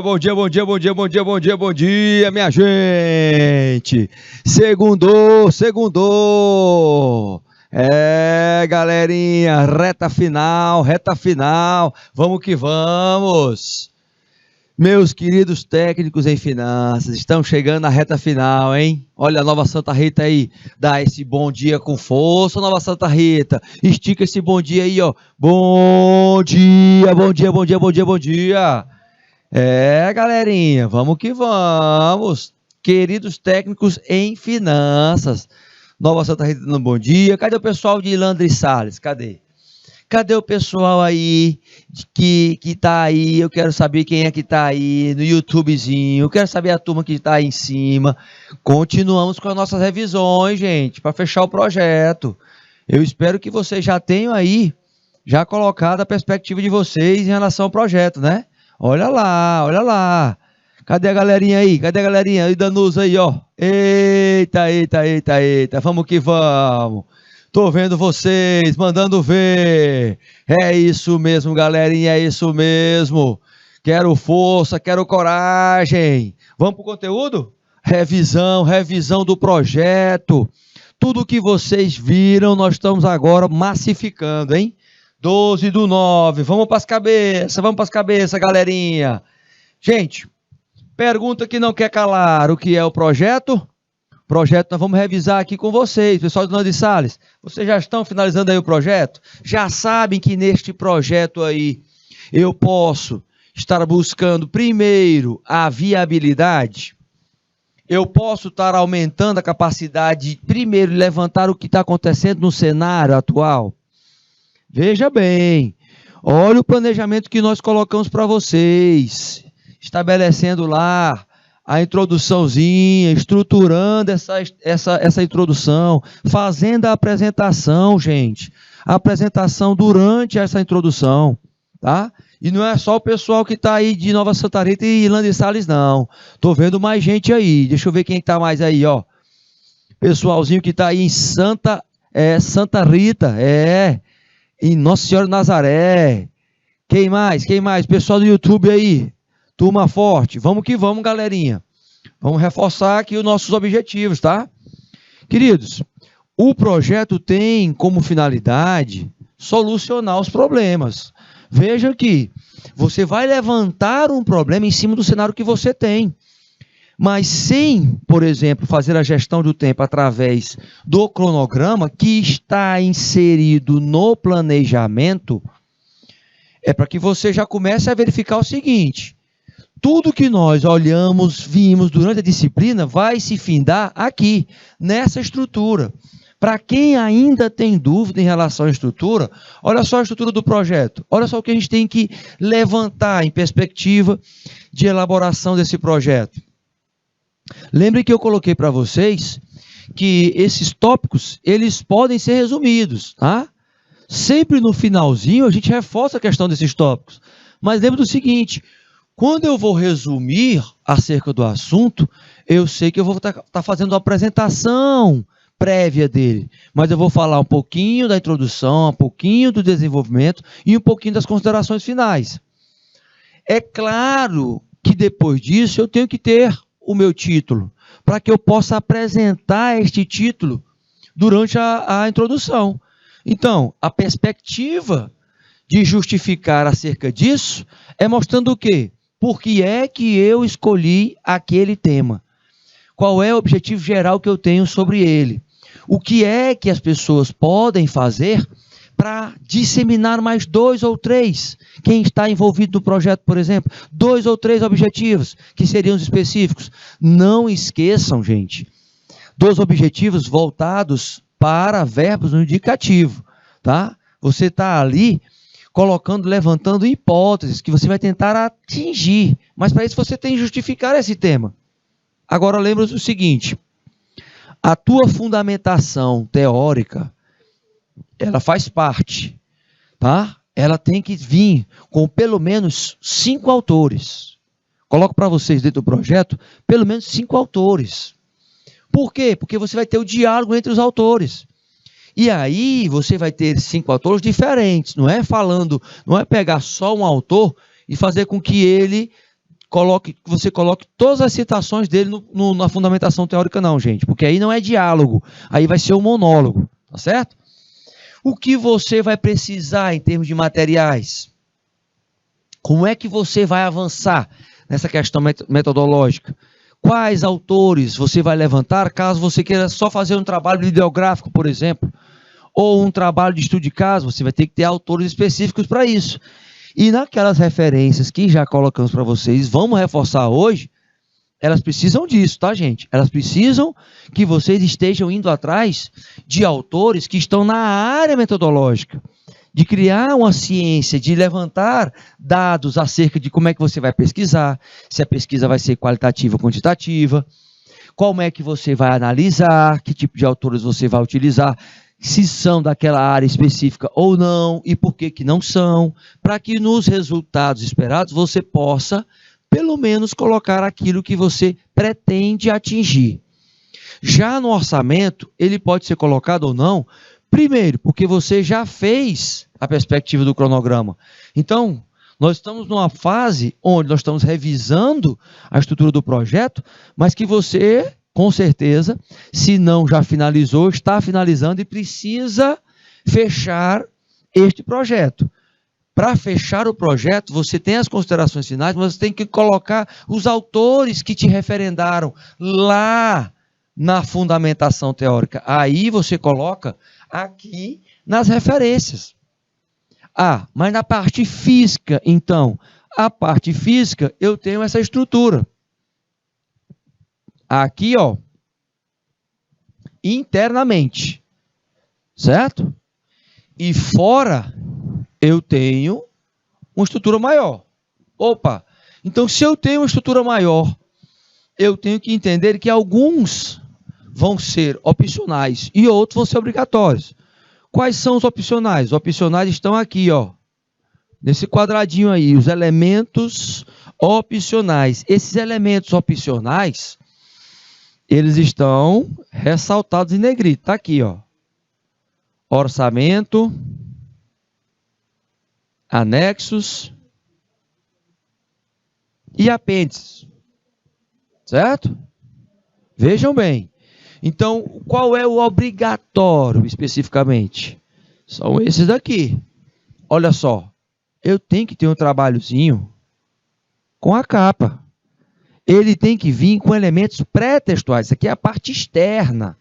bom dia, bom dia, bom dia, bom dia, bom dia, bom dia, minha gente. Segundou, segundou. É, galerinha, reta final, vamos que vamos. Meus queridos técnicos em finanças, estamos chegando na reta final, hein? Olha a Nova Santa Rita aí, dá esse bom dia com força, Nova Santa Rita. Estica esse bom dia aí, ó. Bom dia, bom dia, bom dia, bom dia, bom dia. É, galerinha, vamos que vamos. Queridos técnicos em finanças, Nova Santa Rita dando bom dia. Cadê o pessoal de Landry Salles? Cadê? Cadê o pessoal aí que tá aí? Eu quero saber quem é que tá aí no YouTubezinho. Eu quero saber a turma que tá aí em cima. Continuamos com as nossas revisões, gente, para fechar o projeto. Eu espero que vocês já tenham aí, já colocado a perspectiva de vocês em relação ao projeto, né? Olha lá, olha lá. Cadê a galerinha aí? Cadê a galerinha aí da NUS aí, ó? Eita, eita, eita, eita. Vamos que vamos. Tô vendo vocês, mandando ver. É isso mesmo, galerinha, é isso mesmo. Quero força, quero coragem. Vamos pro conteúdo? Revisão do projeto. Tudo que vocês viram, nós estamos agora massificando, hein? 12/9. Vamos para as cabeças, galerinha. Gente, pergunta que não quer calar. O que é o projeto? Projeto nós vamos revisar aqui com vocês, pessoal do Landry Salles. Vocês já estão finalizando aí o projeto? Já sabem que neste projeto aí eu posso estar buscando primeiro a viabilidade? Eu posso estar aumentando a capacidade de primeiro levantar o que está acontecendo no cenário atual? Veja bem, olha o planejamento que nós colocamos para vocês, estabelecendo lá a introduçãozinha, estruturando essa introdução, fazendo a apresentação, gente. A apresentação durante essa introdução, tá? E não é só o pessoal que está aí de Nova Santa Rita e Landry Salles, não. Tô vendo mais gente aí. Deixa eu ver quem está mais aí, ó. Pessoalzinho que está aí em Santa Rita, em Nossa Senhora de Nazaré. Quem mais? Quem mais? Pessoal do YouTube aí. Turma forte, vamos que vamos, galerinha. Vamos reforçar aqui os nossos objetivos, tá? Queridos, o projeto tem como finalidade solucionar os problemas. Veja que você vai levantar um problema em cima do cenário que você tem. Mas sem, por exemplo, fazer a gestão do tempo através do cronograma que está inserido no planejamento, é para que você já comece a verificar o seguinte: tudo que nós olhamos, vimos durante a disciplina vai se findar aqui, nessa estrutura. Para quem ainda tem dúvida em relação à estrutura, olha só a estrutura do projeto. Olha só o que a gente tem que levantar em perspectiva de elaboração desse projeto. Lembre que eu coloquei para vocês que esses tópicos, eles podem ser resumidos, tá? Sempre no finalzinho a gente reforça a questão desses tópicos. Mas lembre do seguinte: quando eu vou resumir acerca do assunto, eu sei que eu vou estar fazendo uma apresentação prévia dele, mas eu vou falar um pouquinho da introdução, um pouquinho do desenvolvimento e um pouquinho das considerações finais. É claro que depois disso eu tenho que ter o meu título, para que eu possa apresentar este título durante a introdução. Então, a perspectiva de justificar acerca disso é mostrando o quê? Por que é que eu escolhi aquele tema? Qual é o objetivo geral que eu tenho sobre ele? O que é que as pessoas podem fazer para disseminar mais 2 ou 3? Quem está envolvido no projeto, por exemplo, 2 ou 3 objetivos, que seriam os específicos. Não esqueçam, gente, dos objetivos voltados para verbos no indicativo, tá? Você está ali colocando, levantando hipóteses que você vai tentar atingir. Mas para isso você tem que justificar esse tema. Agora lembra-se o seguinte: a tua fundamentação teórica, ela faz parte, tá? Ela tem que vir com pelo menos 5 autores. Coloco para vocês dentro do projeto pelo menos 5 autores. Por quê? Porque você vai ter o diálogo entre os autores. E aí você vai ter 5 autores diferentes, não é pegar só um autor e fazer com que ele você coloque todas as citações dele na fundamentação teórica, não, gente, porque aí não é diálogo, aí vai ser um monólogo, tá certo? O que você vai precisar em termos de materiais? Como é que você vai avançar nessa questão metodológica? Quais autores você vai levantar, caso você queira só fazer um trabalho bibliográfico, por exemplo, ou um trabalho de estudo de caso, você vai ter que ter autores específicos para isso. E naquelas referências que já colocamos para vocês, vamos reforçar hoje, elas precisam disso, tá, gente? Elas precisam que vocês estejam indo atrás de autores que estão na área metodológica, de criar uma ciência, de levantar dados acerca de como é que você vai pesquisar, se a pesquisa vai ser qualitativa ou quantitativa, como é que você vai analisar, que tipo de autores você vai utilizar, se são daquela área específica ou não, e por que não são, para que nos resultados esperados você possa, pelo menos, colocar aquilo que você pretende atingir. Já no orçamento, ele pode ser colocado ou não, primeiro, porque você já fez a perspectiva do cronograma. Então, nós estamos numa fase onde nós estamos revisando a estrutura do projeto, mas que você, com certeza, se não já finalizou, está finalizando e precisa fechar este projeto. Para fechar o projeto, você tem as considerações finais, mas você tem que colocar os autores que te referendaram lá na fundamentação teórica. Aí você coloca aqui nas referências. Ah, mas na parte física, então, a parte física, eu tenho essa estrutura. Aqui, ó, internamente, certo? E fora, eu tenho uma estrutura maior. Opa, então se eu tenho uma estrutura maior, eu tenho que entender que alguns vão ser opcionais e outros vão ser obrigatórios. Quais são os opcionais? Os opcionais estão aqui, ó, nesse quadradinho aí, os elementos opcionais. Esses elementos opcionais, eles estão ressaltados em negrito. Está aqui, ó. Orçamento, anexos e apêndices. Certo? Vejam bem. Então, qual é o obrigatório, especificamente? São esses daqui. Olha só. Eu tenho que ter um trabalhozinho com a capa. Ele tem que vir com elementos pré-textuais. Isso aqui é a parte externa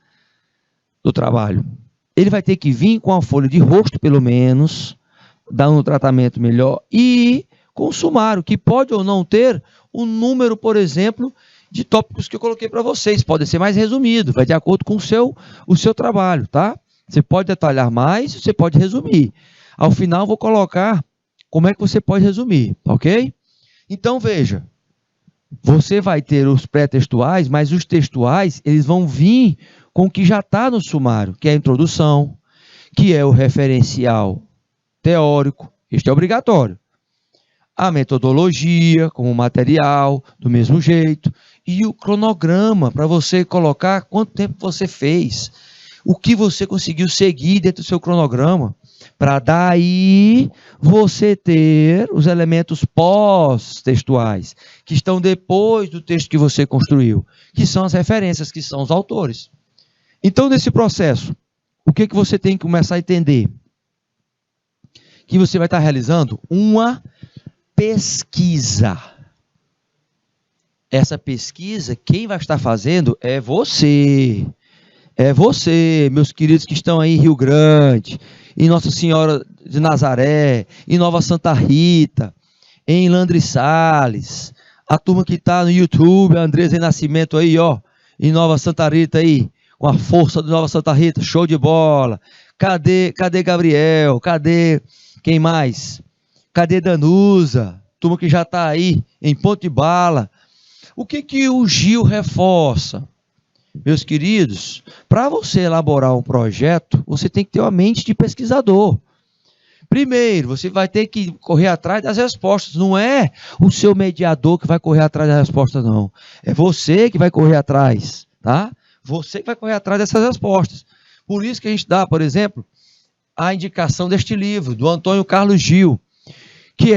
do trabalho. Ele vai ter que vir com a folha de rosto, pelo menos, dando um tratamento melhor, e com o sumário, que pode ou não ter o número, por exemplo, de tópicos que eu coloquei para vocês. Pode ser mais resumido, vai de acordo com o seu trabalho, tá? Você pode detalhar mais, você pode resumir. Ao final, vou colocar como é que você pode resumir, ok? Então, veja. Você vai ter os pré-textuais, mas os textuais, eles vão vir com o que já está no sumário, que é a introdução, que é o referencial teórico, este é obrigatório. A metodologia, como material, do mesmo jeito, e o cronograma, para você colocar quanto tempo você fez, o que você conseguiu seguir dentro do seu cronograma, para daí você ter os elementos pós-textuais, que estão depois do texto que você construiu, que são as referências, que são os autores. Então, nesse processo, o que você tem que começar a entender? Que você vai estar realizando uma pesquisa. Essa pesquisa, quem vai estar fazendo é você. É você, meus queridos que estão aí em Rio Grande, em Nossa Senhora de Nazaré, em Nova Santa Rita, em Landry Salles, a turma que está no YouTube, a Andresa Nascimento aí, ó, em Nova Santa Rita aí, com a força de Nova Santa Rita, show de bola. Cadê Gabriel? Cadê quem mais? Cadê Danusa? Turma que já está aí em Ponte de Bala. O que o Gil reforça? Meus queridos, para você elaborar um projeto, você tem que ter uma mente de pesquisador. Primeiro, você vai ter que correr atrás das respostas. Não é o seu mediador que vai correr atrás da resposta, não. É você que vai correr atrás, tá? Você que vai correr atrás dessas respostas. Por isso que a gente dá, por exemplo, a indicação deste livro, do Antônio Carlos Gil, que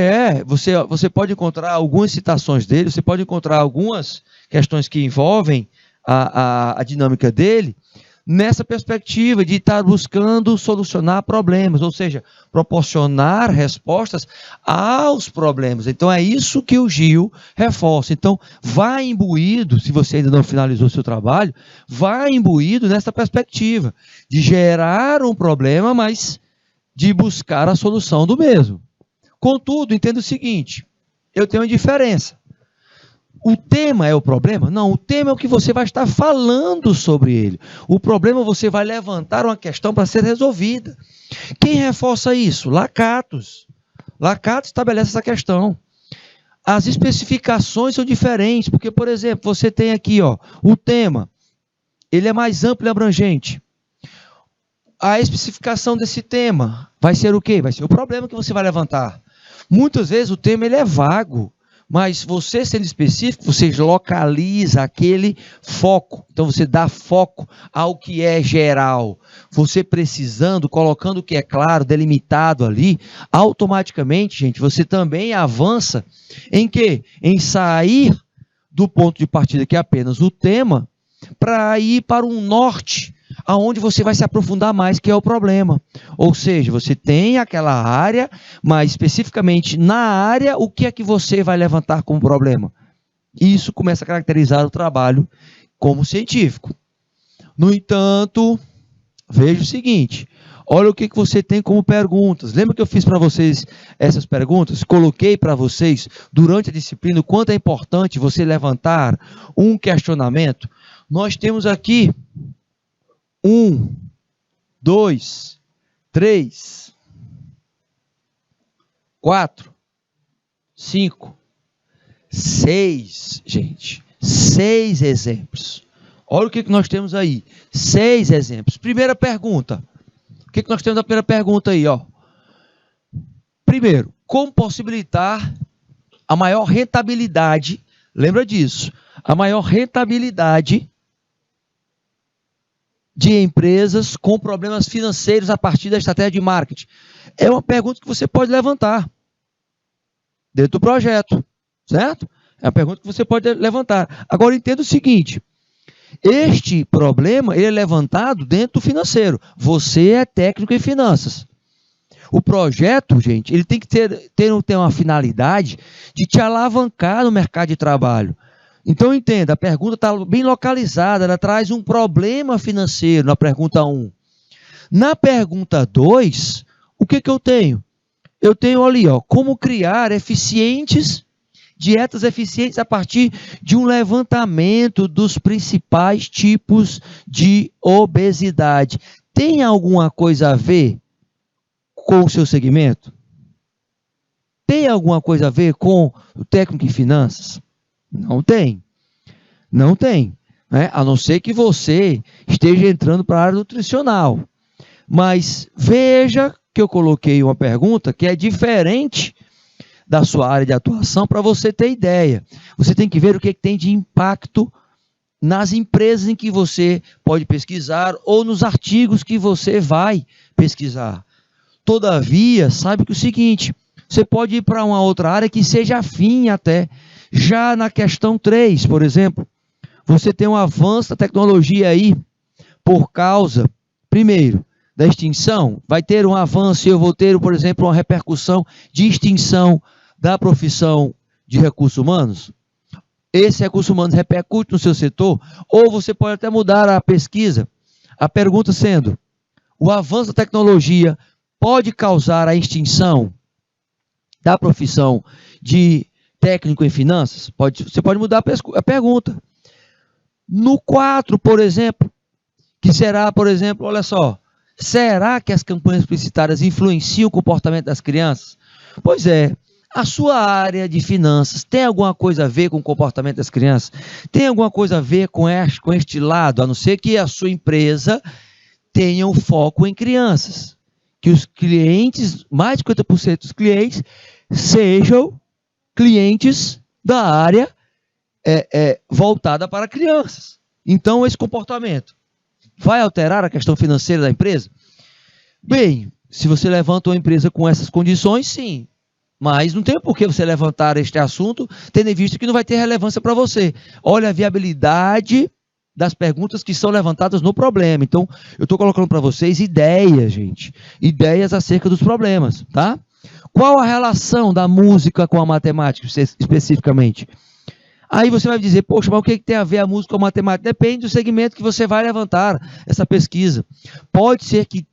você pode encontrar algumas citações dele, você pode encontrar algumas questões que envolvem a dinâmica dele, nessa perspectiva de estar buscando solucionar problemas, ou seja, proporcionar respostas aos problemas. Então é isso que o Gil reforça. Então vai imbuído, se você ainda não finalizou seu trabalho, vai imbuído nessa perspectiva de gerar um problema, mas de buscar a solução do mesmo. Contudo, entenda o seguinte, eu tenho uma diferença. O tema é o problema? Não, o tema é o que você vai estar falando sobre ele. O problema você vai levantar uma questão para ser resolvida. Quem reforça isso? Lakatos. Lakatos estabelece essa questão. As especificações são diferentes, porque, por exemplo, você tem aqui, o tema, ele é mais amplo e abrangente. A especificação desse tema vai ser o quê? Vai ser o problema que você vai levantar. Muitas vezes o tema ele é vago, mas você sendo específico, você localiza aquele foco. Então você dá foco ao que é geral. Você precisando, colocando o que é claro, delimitado ali, automaticamente, gente, você também avança em quê? Em sair do ponto de partida que é apenas o tema, para ir para um norte, aonde você vai se aprofundar mais, que é o problema. Ou seja, você tem aquela área, mas especificamente na área, o que é que você vai levantar como problema? Isso começa a caracterizar o trabalho como científico. No entanto, veja o seguinte, olha o que você tem como perguntas. Lembra que eu fiz para vocês essas perguntas? Coloquei para vocês, durante a disciplina, o quanto é importante você levantar um questionamento. Nós temos aqui 1, 2, 3, 4, 5, 6, gente. 6 exemplos. Olha o que nós temos aí. 6 exemplos. Primeira pergunta. O que nós temos na primeira pergunta aí, Primeiro, como possibilitar a maior rentabilidade, lembra disso, a maior rentabilidade de empresas com problemas financeiros a partir da estratégia de marketing? É uma pergunta que você pode levantar dentro do projeto, certo? É uma pergunta que você pode levantar. Agora, entenda o seguinte, este problema ele é levantado dentro do financeiro. Você é técnico em finanças. O projeto, gente, ele tem que ter uma finalidade de te alavancar no mercado de trabalho. Então, entenda, a pergunta está bem localizada, ela traz um problema financeiro na pergunta 1. Na pergunta 2, o que eu tenho? Eu tenho ali, como criar dietas eficientes a partir de um levantamento dos principais tipos de obesidade. Tem alguma coisa a ver com o seu segmento? Tem alguma coisa a ver com o técnico em finanças? Não tem. Não tem. Né? A não ser que você esteja entrando para a área nutricional. Mas veja que eu coloquei uma pergunta que é diferente da sua área de atuação para você ter ideia. Você tem que ver o que tem de impacto nas empresas em que você pode pesquisar ou nos artigos que você vai pesquisar. Todavia, saiba que o seguinte, você pode ir para uma outra área que seja afim até. Já na questão 3, por exemplo, você tem um avanço da tecnologia aí por causa, primeiro, da extinção. Vai ter um avanço e eu vou ter, por exemplo, uma repercussão de extinção da profissão de recursos humanos. Esse recurso humano repercute no seu setor, ou você pode até mudar a pesquisa. A pergunta sendo, o avanço da tecnologia pode causar a extinção da profissão de técnico em finanças? Você pode mudar a pergunta. No 4, por exemplo, que será, por exemplo, olha só, será que as campanhas publicitárias influenciam o comportamento das crianças? Pois é, a sua área de finanças tem alguma coisa a ver com o comportamento das crianças? Tem alguma coisa a ver com este lado, a não ser que a sua empresa tenha um foco em crianças? Que os clientes, mais de 50% dos clientes, sejam clientes da área voltada para crianças. Então, esse comportamento vai alterar a questão financeira da empresa? Bem, se você levanta uma empresa com essas condições, sim. Mas não tem por que você levantar este assunto, tendo em vista que não vai ter relevância para você. Olha a viabilidade das perguntas que são levantadas no problema. Então, eu estou colocando para vocês ideias, gente. Ideias acerca dos problemas, tá? Qual a relação da música com a matemática, especificamente? Aí você vai dizer, poxa, mas o que tem a ver a música com a matemática? Depende do segmento que você vai levantar essa pesquisa. Pode ser que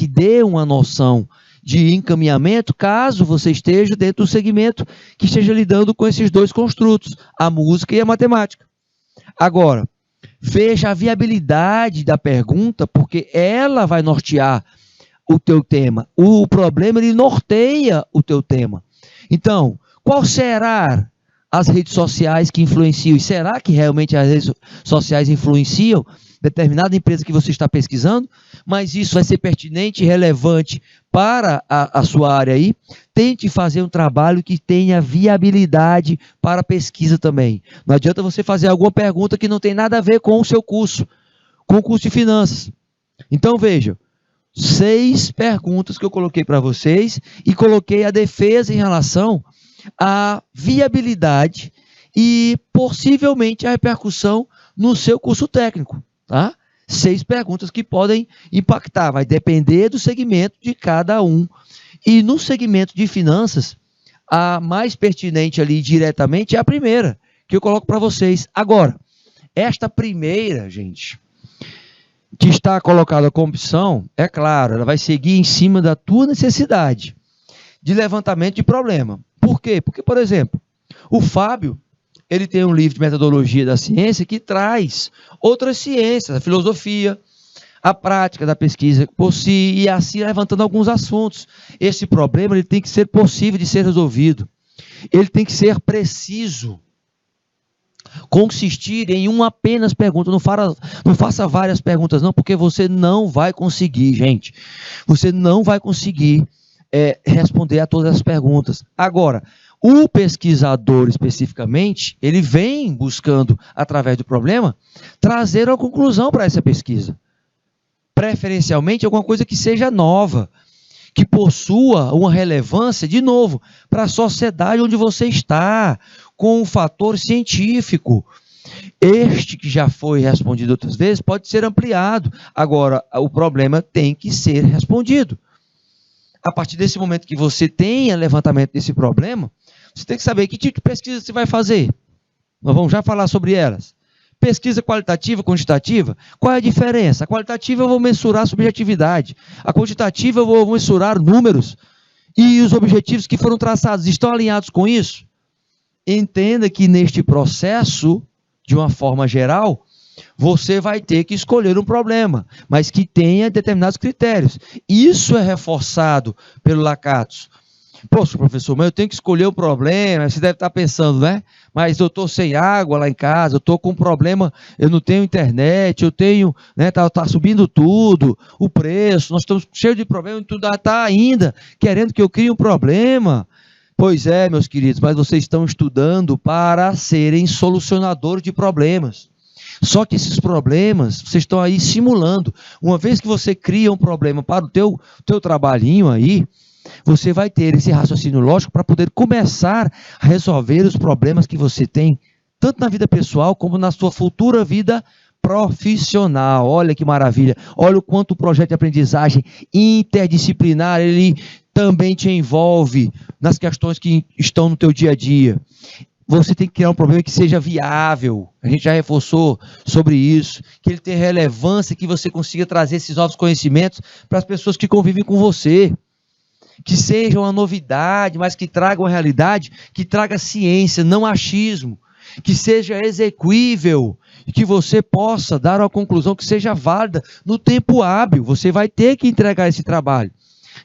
dê uma noção de encaminhamento, caso você esteja dentro do segmento que esteja lidando com esses dois construtos, a música e a matemática. Agora, veja a viabilidade da pergunta, porque ela vai nortear o teu tema. O problema, ele norteia o teu tema. Então, qual será as redes sociais que influenciam? E será que realmente as redes sociais influenciam determinada empresa que você está pesquisando? Mas isso vai ser pertinente e relevante para a sua área aí. Tente fazer um trabalho que tenha viabilidade para a pesquisa também. Não adianta você fazer alguma pergunta que não tem nada a ver com o seu curso, com o curso de finanças. Então veja, 6 perguntas que eu coloquei para vocês e coloquei a defesa em relação à viabilidade e possivelmente a repercussão no seu curso técnico, tá? 6 perguntas que podem impactar, vai depender do segmento de cada um. E no segmento de finanças, a mais pertinente ali diretamente é a primeira, que eu coloco para vocês. Agora, esta primeira, gente, que está colocada como opção, é claro, ela vai seguir em cima da tua necessidade de levantamento de problema. Por quê? Porque, por exemplo, o Fábio, ele tem um livro de metodologia da ciência que traz outras ciências, a filosofia, a prática da pesquisa por si, e assim levantando alguns assuntos. Esse problema ele tem que ser possível de ser resolvido. Ele tem que ser preciso. Consistir em uma apenas pergunta. Não faça várias perguntas não, porque você não vai conseguir, gente. Você não vai conseguir responder a todas as perguntas. Agora, o pesquisador, especificamente, ele vem buscando, através do problema, trazer uma conclusão para essa pesquisa. Preferencialmente, alguma coisa que seja nova, que possua uma relevância, de novo, para a sociedade onde você está, com um fator científico. Este que já foi respondido outras vezes pode ser ampliado. Agora, o problema tem que ser respondido. A partir desse momento que você tenha levantamento desse problema, você tem que saber que tipo de pesquisa você vai fazer. Nós vamos já falar sobre elas. Pesquisa qualitativa, quantitativa, qual é a diferença? A qualitativa eu vou mensurar a subjetividade. A quantitativa eu vou mensurar números. E os objetivos que foram traçados estão alinhados com isso? Entenda que neste processo, de uma forma geral, você vai ter que escolher um problema, mas que tenha determinados critérios. Isso é reforçado pelo Lakatos. Poxa, professor, mas eu tenho que escolher um problema, você deve estar pensando, né? Mas eu estou sem água lá em casa, eu estou com um problema, eu não tenho internet, eu tenho, né, tá subindo tudo, o preço, nós estamos cheios de problemas, tudo está ainda querendo que eu crie um problema. Pois é, meus queridos, mas vocês estão estudando para serem solucionadores de problemas. Só que esses problemas, vocês estão aí simulando. Uma vez que você cria um problema para o teu trabalhinho aí, você vai ter esse raciocínio lógico para poder começar a resolver os problemas que você tem, tanto na vida pessoal como na sua futura vida profissional. Olha que maravilha. Olha o quanto o projeto de aprendizagem interdisciplinar, ele também te envolve nas questões que estão no teu dia a dia. Você tem que criar um problema que seja viável. A gente já reforçou sobre isso, que ele tenha relevância, que você consiga trazer esses novos conhecimentos para as pessoas que convivem com você. Que seja uma novidade, mas que traga uma realidade, que traga ciência, não achismo, que seja execuível e que você possa dar uma conclusão que seja válida no tempo hábil. Você vai ter que entregar esse trabalho.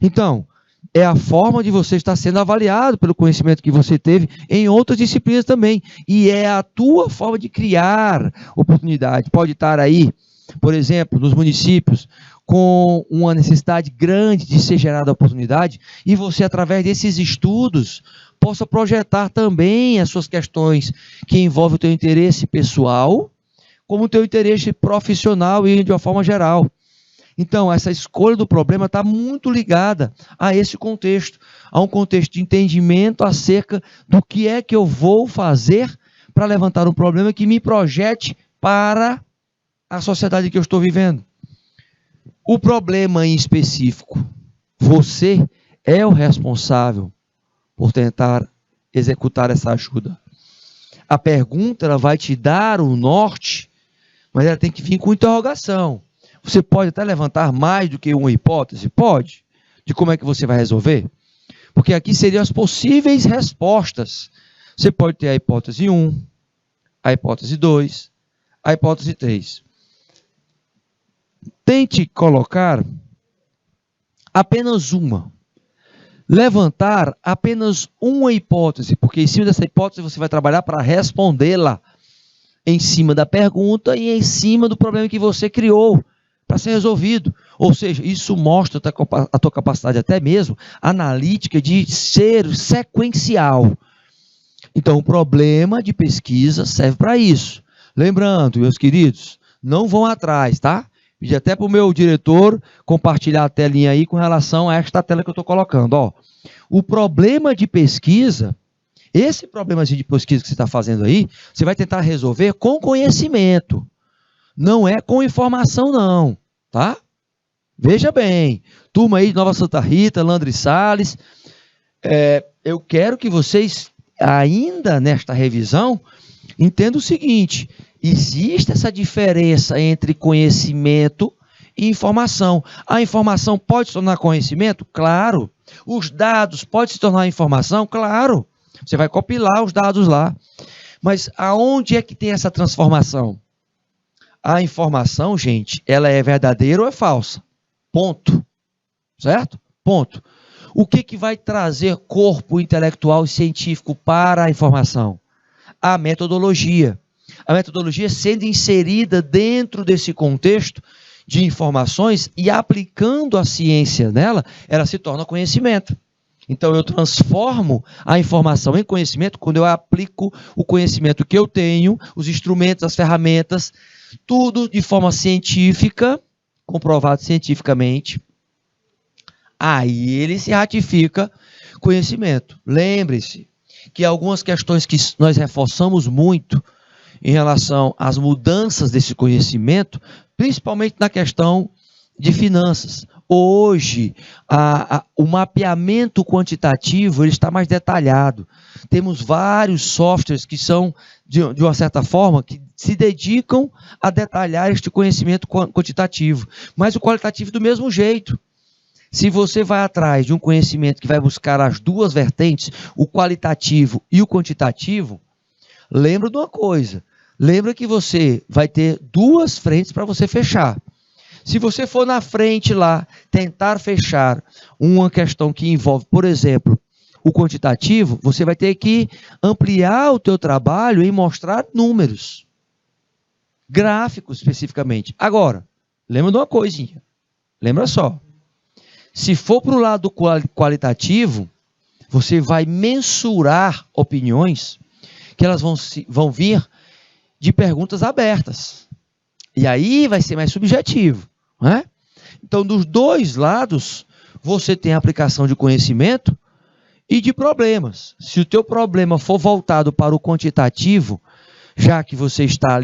Então, é a forma de você estar sendo avaliado pelo conhecimento que você teve em outras disciplinas também. E é a tua forma de criar oportunidade. Pode estar aí, por exemplo, nos municípios, com uma necessidade grande de ser gerada oportunidade, e você, através desses estudos, possa projetar também as suas questões que envolvem o teu interesse pessoal, como o teu interesse profissional e de uma forma geral. Então, essa escolha do problema está muito ligada a esse contexto, a um contexto de entendimento acerca do que é que eu vou fazer para levantar um problema que me projete para a sociedade que eu estou vivendo. O problema em específico, você é o responsável por tentar executar essa ajuda. A pergunta ela vai te dar o norte, mas ela tem que vir com interrogação. Você pode até levantar mais do que uma hipótese? Pode. De como é que você vai resolver? Porque aqui seriam as possíveis respostas. Você pode ter a hipótese 1, a hipótese 2, a hipótese 3. Tente colocar apenas uma. Levantar apenas uma hipótese, porque em cima dessa hipótese você vai trabalhar para respondê-la em cima da pergunta e em cima do problema que você criou para ser resolvido. Ou seja, isso mostra a tua capacidade até mesmo analítica de ser sequencial. Então, o problema de pesquisa serve para isso. Lembrando, meus queridos, não vão atrás, tá? Pedi até para o meu diretor compartilhar a telinha aí com relação a esta tela que eu estou colocando. Ó. O problema de pesquisa, esse problema de pesquisa que você está fazendo aí, você vai tentar resolver com conhecimento. Não é com informação, não. Tá? Veja bem. Turma aí de Nova Santa Rita, Landry Salles. Eu quero que vocês, ainda nesta revisão, entendam o seguinte. Existe essa diferença entre conhecimento e informação. A informação pode se tornar conhecimento? Claro. Os dados podem se tornar informação? Claro. Você vai compilar os dados lá. Mas aonde é que tem essa transformação? A informação, gente, ela é verdadeira ou é falsa? Ponto. Certo? Ponto. O que vai trazer corpo intelectual e científico para a informação? A metodologia. A metodologia sendo inserida dentro desse contexto de informações e aplicando a ciência nela, ela se torna conhecimento. Então, eu transformo a informação em conhecimento quando eu aplico o conhecimento que eu tenho, os instrumentos, as ferramentas, tudo de forma científica, comprovado cientificamente. Aí ele se ratifica conhecimento. Lembre-se que algumas questões que nós reforçamos muito em relação às mudanças desse conhecimento, principalmente na questão de finanças. Hoje, o mapeamento quantitativo ele está mais detalhado. Temos vários softwares que são, de uma certa forma, que se dedicam a detalhar este conhecimento quantitativo. Mas o qualitativo do mesmo jeito. Se você vai atrás de um conhecimento que vai buscar as duas vertentes, o qualitativo e o quantitativo, lembra de uma coisa. Lembra que você vai ter duas frentes para você fechar. Se você for na frente lá, tentar fechar uma questão que envolve, por exemplo, o quantitativo, você vai ter que ampliar o teu trabalho e mostrar números. Gráficos, especificamente. Agora, lembra de uma coisinha. Lembra só. Se for para o lado qualitativo, você vai mensurar opiniões que elas vão vir de perguntas abertas. E aí vai ser mais subjetivo. Né? Então, dos dois lados, você tem a aplicação de conhecimento e de problemas. Se o teu problema for voltado para o quantitativo, já que você está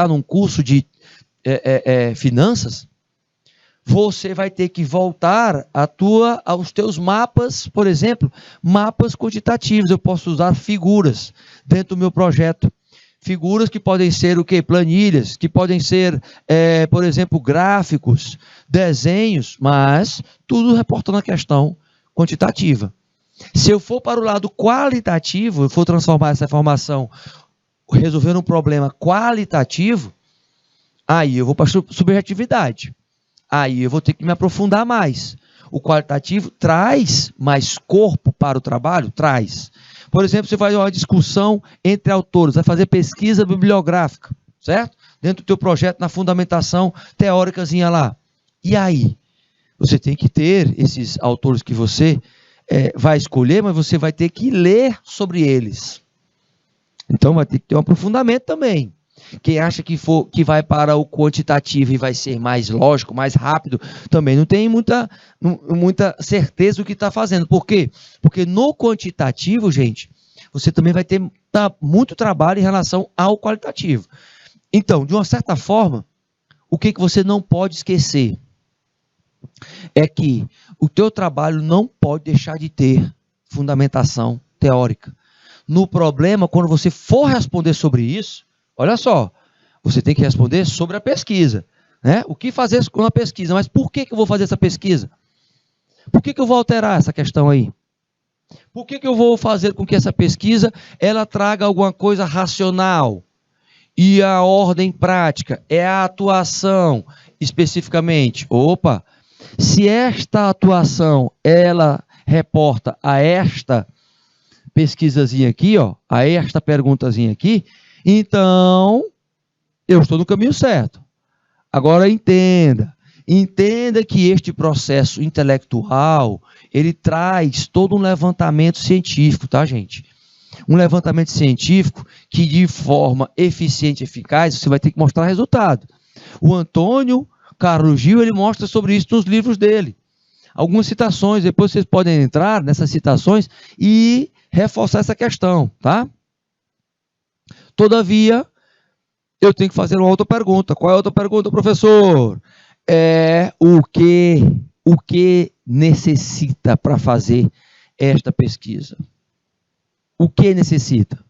num curso de finanças, você vai ter que voltar aos teus mapas, por exemplo, mapas quantitativos. Eu posso usar figuras dentro do meu projeto. Figuras que podem ser o quê? Planilhas, que podem ser, por exemplo, gráficos, desenhos, mas tudo reportando a questão quantitativa. Se eu for para o lado qualitativo, eu for transformar essa informação, resolvendo um problema qualitativo, aí eu vou para a subjetividade. Aí eu vou ter que me aprofundar mais. O qualitativo traz mais corpo para o trabalho? Traz. Por exemplo, você faz uma discussão entre autores, vai fazer pesquisa bibliográfica, certo? Dentro do teu projeto, na fundamentação teóricazinha lá. E aí? Você tem que ter esses autores que você vai escolher, mas você vai ter que ler sobre eles. Então vai ter que ter um aprofundamento também. Quem acha que vai para o quantitativo e vai ser mais lógico, mais rápido, também não tem muita certeza do que está fazendo. Por quê? Porque no quantitativo, gente, você também vai ter muito trabalho em relação ao qualitativo. Então, de uma certa forma, o que você não pode esquecer é que o teu trabalho não pode deixar de ter fundamentação teórica. No problema, quando você for responder sobre isso, olha só, você tem que responder sobre a pesquisa, né? O que fazer com a pesquisa? Mas por que eu vou fazer essa pesquisa? Por que eu vou alterar essa questão aí? Por que eu vou fazer com que essa pesquisa ela traga alguma coisa racional? E a ordem prática é a atuação, especificamente. Opa, se esta atuação ela reporta a esta pesquisazinha aqui, ó, a esta perguntazinha aqui, então eu estou no caminho certo. Agora entenda que este processo intelectual, ele traz todo um levantamento científico, tá, gente? Um levantamento científico que de forma eficiente e eficaz, você vai ter que mostrar resultado. O Antônio Carlos Gil, ele mostra sobre isso nos livros dele. Algumas citações, depois vocês podem entrar nessas citações e reforçar essa questão, tá? Todavia, eu tenho que fazer uma outra pergunta. Qual é a outra pergunta, professor? O que necessita para fazer esta pesquisa? O que necessita?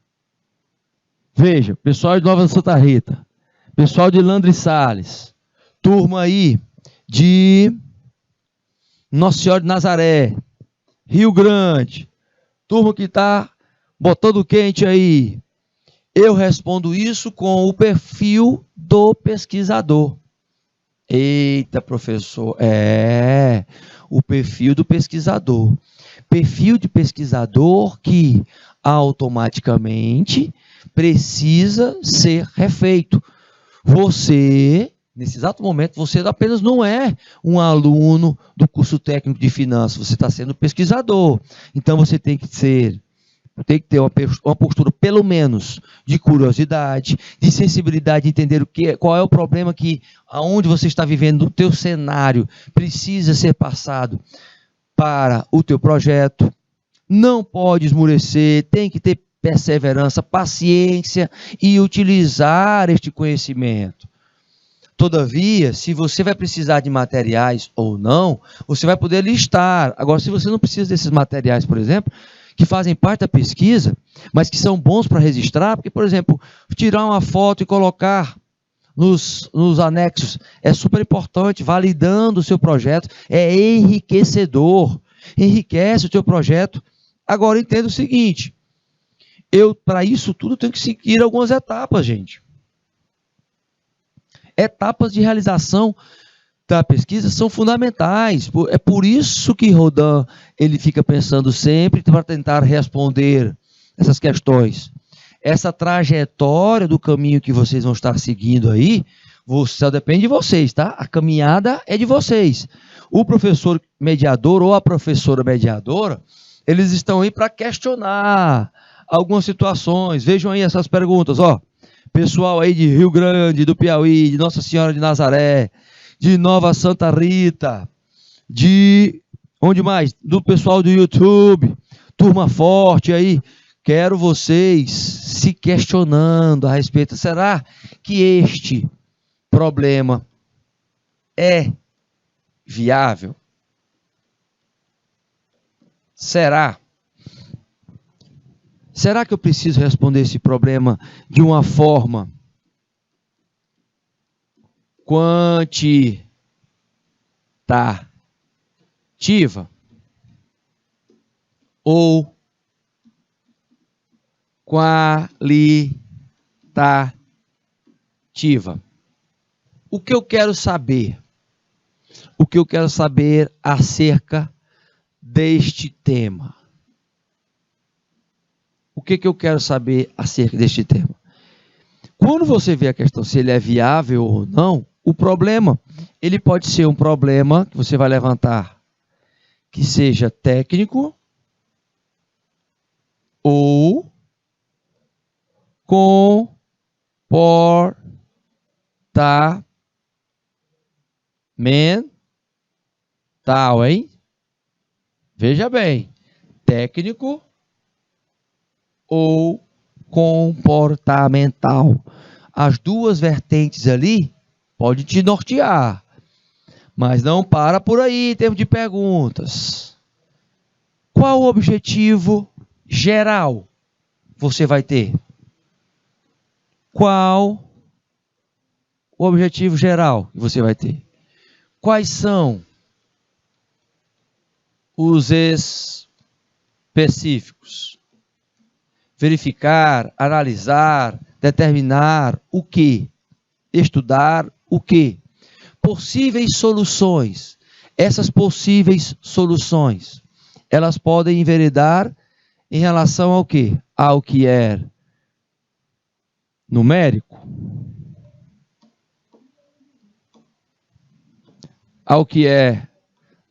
Veja, pessoal de Nova Santa Rita, pessoal de Landre Salles, turma aí de Nossa Senhora de Nazaré, Rio Grande, turma que está botando quente aí. Eu respondo isso com o perfil do pesquisador. Eita, professor, o perfil do pesquisador. Perfil de pesquisador que automaticamente precisa ser refeito. Você, nesse exato momento, você apenas não é um aluno do curso técnico de finanças, você está sendo pesquisador. Então você tem que ter uma postura, pelo menos, de curiosidade, de sensibilidade, de entender qual é o problema que, aonde você está vivendo, o teu cenário, precisa ser passado para o teu projeto. Não pode esmorecer, tem que ter perseverança, paciência e utilizar este conhecimento. Todavia, se você vai precisar de materiais ou não, você vai poder listar. Agora, se você não precisa desses materiais, por exemplo, que fazem parte da pesquisa, mas que são bons para registrar, porque, por exemplo, tirar uma foto e colocar nos anexos é super importante, validando o seu projeto, é enriquecedor, enriquece o teu projeto. Agora, entenda o seguinte, para isso tudo, tenho que seguir algumas etapas, gente. Etapas de realização da pesquisa são fundamentais. É por isso que Rodin ele fica pensando sempre para tentar responder essas questões. Essa trajetória do caminho que vocês vão estar seguindo aí, só depende de vocês, tá? A caminhada é de vocês. O professor mediador ou a professora mediadora, eles estão aí para questionar algumas situações. Vejam aí essas perguntas, ó. Pessoal aí de Rio Grande, do Piauí, de Nossa Senhora de Nazaré, de Nova Santa Rita, onde mais? Do pessoal do YouTube, turma forte aí. Quero vocês se questionando a respeito. Será que este problema é viável? Será? Será que eu preciso responder esse problema de uma forma quantitativa ou qualitativa? O que eu quero saber? O que eu quero saber acerca deste tema? O que eu quero saber acerca deste tema? Quando você vê a questão se ele é viável ou não, o problema, ele pode ser um problema que você vai levantar que seja técnico ou com Comportamental, hein? Veja bem, técnico ou comportamental. As duas vertentes ali pode te nortear, mas não para por aí em termos de perguntas. Qual o objetivo geral você vai ter? Qual o objetivo geral que você vai ter? Quais são os específicos? Verificar, analisar, determinar o que? Estudar o que? Possíveis soluções. Essas possíveis soluções, elas podem enveredar em relação ao quê? Ao que é numérico, ao que é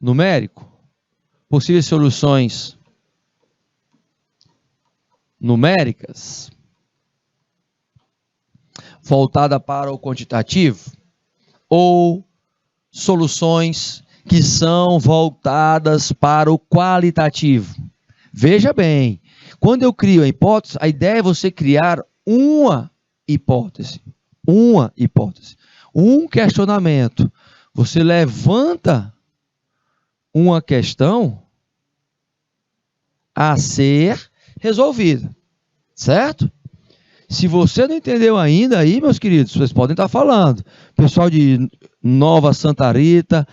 numérico, possíveis soluções numéricas, voltada para o quantitativo, ou soluções que são voltadas para o qualitativo. Veja bem, quando eu crio a hipótese, a ideia é você criar uma hipótese, um questionamento. Você levanta uma questão a ser resolvida, certo? Se você não entendeu ainda aí, meus queridos, vocês podem estar falando. Pessoal de Nova Santa Rita,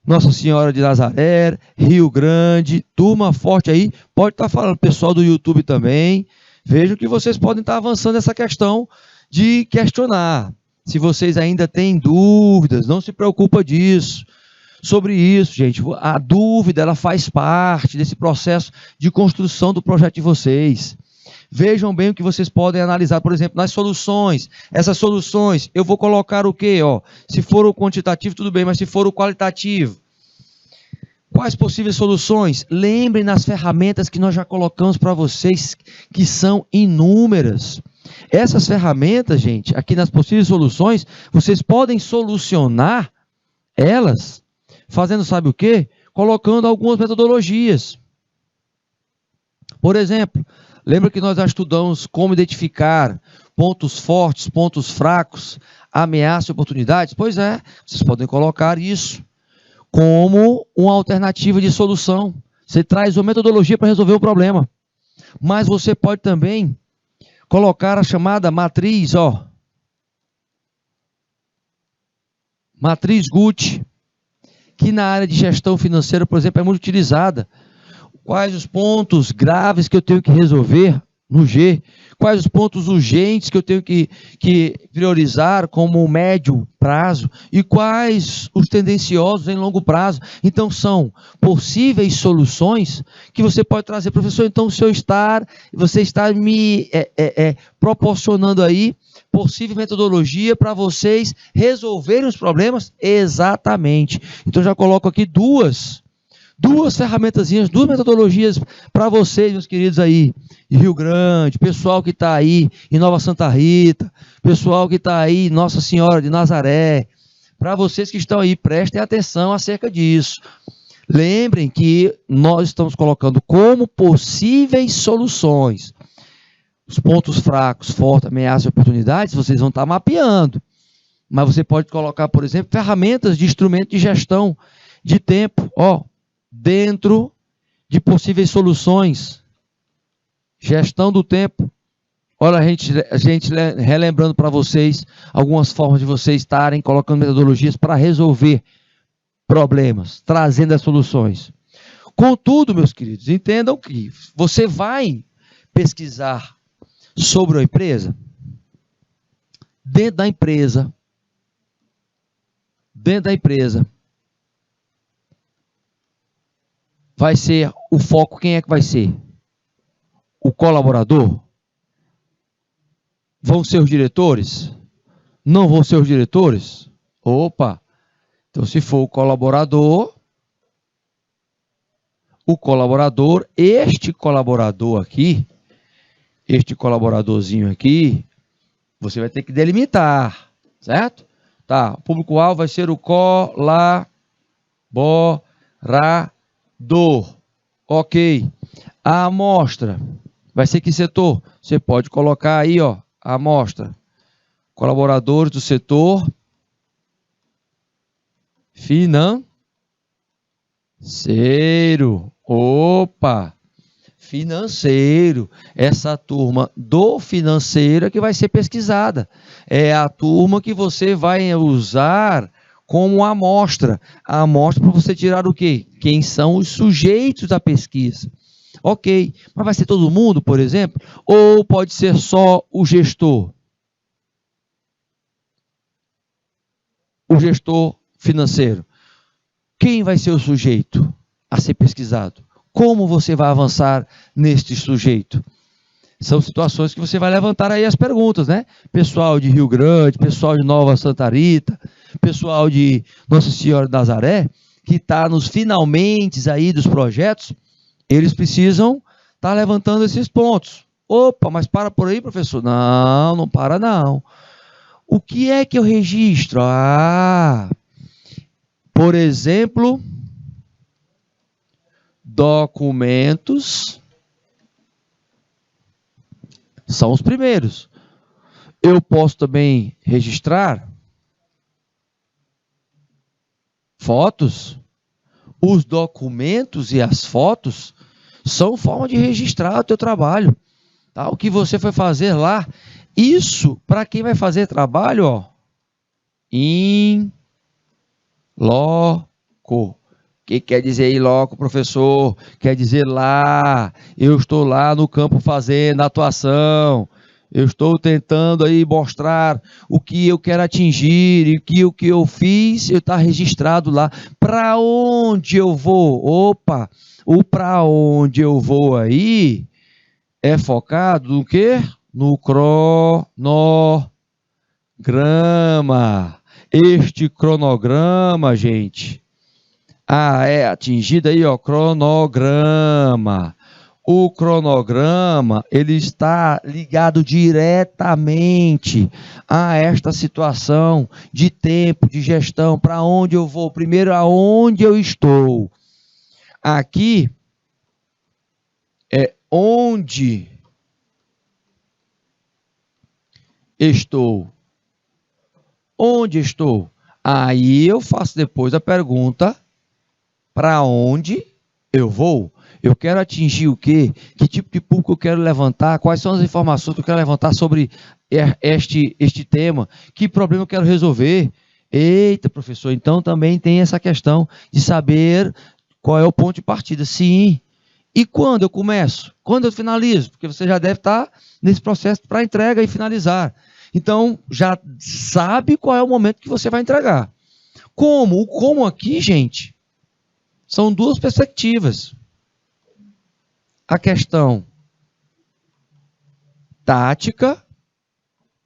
Nossa Senhora de Nazaré, Rio Grande, turma forte aí, pode estar falando. Pessoal do YouTube também. Vejam que vocês podem estar avançando essa questão de questionar. Se vocês ainda têm dúvidas, não se preocupa disso. Sobre isso, gente, a dúvida ela faz parte desse processo de construção do projeto de vocês. Vejam bem o que vocês podem analisar, por exemplo, nas soluções. Essas soluções, eu vou colocar o quê? Se for o quantitativo, tudo bem, mas se for o qualitativo, quais possíveis soluções? Lembrem nas ferramentas que nós já colocamos para vocês, que são inúmeras. Essas ferramentas, gente, aqui nas possíveis soluções, vocês podem solucionar elas, fazendo sabe o quê? Colocando algumas metodologias. Por exemplo, lembra que nós já estudamos como identificar pontos fortes, pontos fracos, ameaças e oportunidades? Pois é, vocês podem colocar isso como uma alternativa de solução. Você traz uma metodologia para resolver o problema. Mas você pode também colocar a chamada matriz, matriz Gucci, que na área de gestão financeira, por exemplo, é muito utilizada. Quais os pontos graves que eu tenho que resolver no G? Quais os pontos urgentes que eu tenho que priorizar como médio prazo? E quais os tendenciosos em longo prazo? Então, são possíveis soluções que você pode trazer. Professor, então, você está me proporcionando aí possível metodologia para vocês resolverem os problemas? Exatamente. Então, já coloco aqui duas ferramentazinhas, duas metodologias para vocês, meus queridos aí, em Rio Grande, pessoal que está aí em Nova Santa Rita, pessoal que está aí em Nossa Senhora de Nazaré, para vocês que estão aí, prestem atenção acerca disso. Lembrem que nós estamos colocando como possíveis soluções os pontos fracos, fortes, ameaças e oportunidades, vocês vão estar mapeando. Mas você pode colocar, por exemplo, ferramentas de instrumento de gestão de tempo, dentro de possíveis soluções, gestão do tempo. Olha, a gente relembrando para vocês algumas formas de vocês estarem colocando metodologias para resolver problemas, trazendo as soluções. Contudo, meus queridos, entendam que você vai pesquisar sobre a empresa, dentro da empresa, vai ser o foco, quem é que vai ser? O colaborador? Vão ser os diretores? Não vão ser os diretores? Opa! Então, se for o colaborador, este colaboradorzinho aqui, Você vai ter que delimitar, certo? Tá, o público-alvo vai ser o colaborador. Ok. A amostra vai ser que setor? Você pode colocar aí, ó, a amostra. Colaboradores do setor financeiro. Opa! Financeiro. Essa turma do financeiro é que vai ser pesquisada. É a turma que você vai usar como amostra. A amostra para você tirar o quê? Quem são os sujeitos da pesquisa. Ok, mas vai ser todo mundo, por exemplo? Ou pode ser só o gestor? O gestor financeiro. Quem vai ser o sujeito a ser pesquisado? Como você vai avançar neste sujeito? São situações que você vai levantar aí as perguntas, né? Pessoal de Rio Grande, pessoal de Nova Santa Rita, pessoal de Nossa Senhora de Nazaré, que está nos finalmente aí dos projetos, eles precisam estar levantando esses pontos. Opa, mas para por aí, professor? Não, não para não. O que é que eu registro? Por exemplo, documentos são os primeiros. Eu posso também registrar fotos. Os documentos e as fotos são forma de registrar o teu trabalho. Tá? O que você foi fazer lá. Isso, para quem vai fazer trabalho, ó, in loco. O que quer dizer in loco, professor? Quer dizer lá. Eu estou lá no campo fazendo atuação. Eu estou tentando aí mostrar o que eu quero atingir e o que eu fiz, eu está registrado lá. Para onde eu vou? Opa, o para onde eu vou aí é focado no quê? No cronograma. Este cronograma, gente, é atingido aí, ó, cronograma. O cronograma, ele está ligado diretamente a esta situação de tempo, de gestão, para onde eu vou, primeiro aonde eu estou. Aqui é onde estou. Onde estou? Aí eu faço depois a pergunta, para onde eu vou? Eu quero atingir o quê? Que tipo de público eu quero levantar? Quais são as informações que eu quero levantar sobre este tema? Que problema eu quero resolver? Eita, professor, então também tem essa questão de saber qual é o ponto de partida. Sim. E quando eu começo? Quando eu finalizo? Porque você já deve estar nesse processo para entrega e finalizar. Então, já sabe qual é o momento que você vai entregar. Como? O como aqui, gente, são duas perspectivas. A questão tática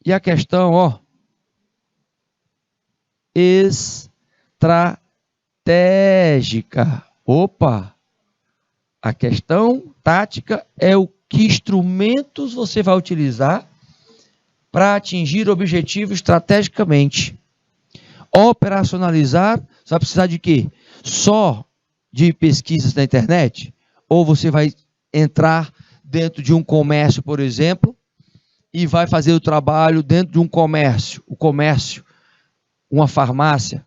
e a questão, ó, estratégica. Opa! A questão tática é o que instrumentos você vai utilizar para atingir o objetivo estrategicamente. Operacionalizar, você vai precisar de quê? Só de pesquisas na internet? Ou você vai entrar dentro de um comércio, por exemplo, e vai fazer o trabalho dentro de um comércio, o comércio, uma farmácia,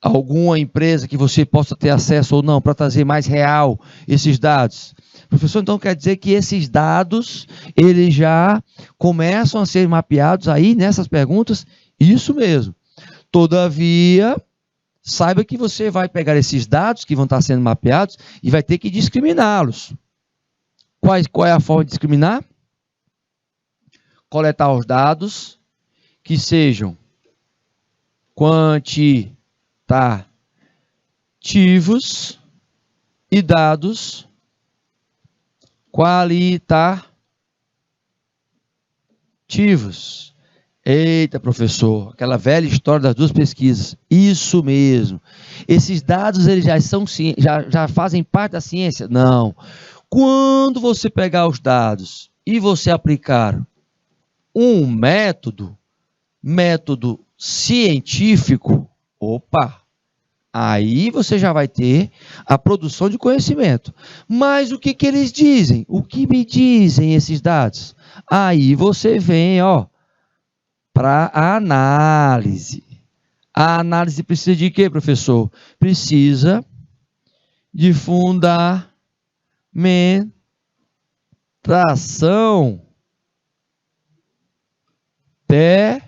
alguma empresa que você possa ter acesso ou não, para trazer mais real esses dados. Professor, então quer dizer que esses dados, eles já começam a ser mapeados aí nessas perguntas? Isso mesmo. Todavia, saiba que você vai pegar esses dados que vão estar sendo mapeados e vai ter que discriminá-los. Qual é a forma de discriminar? Coletar os dados que sejam quantitativos e dados qualitativos. Eita, professor, aquela velha história das duas pesquisas. Isso mesmo. Esses dados eles já fazem parte da ciência? Não. Quando você pegar os dados e você aplicar um método científico, opa, aí você já vai ter a produção de conhecimento. Mas o que eles dizem? O que me dizem esses dados? Aí você vem, para a análise. A análise precisa de quê, professor? Precisa de fundamentação teórica.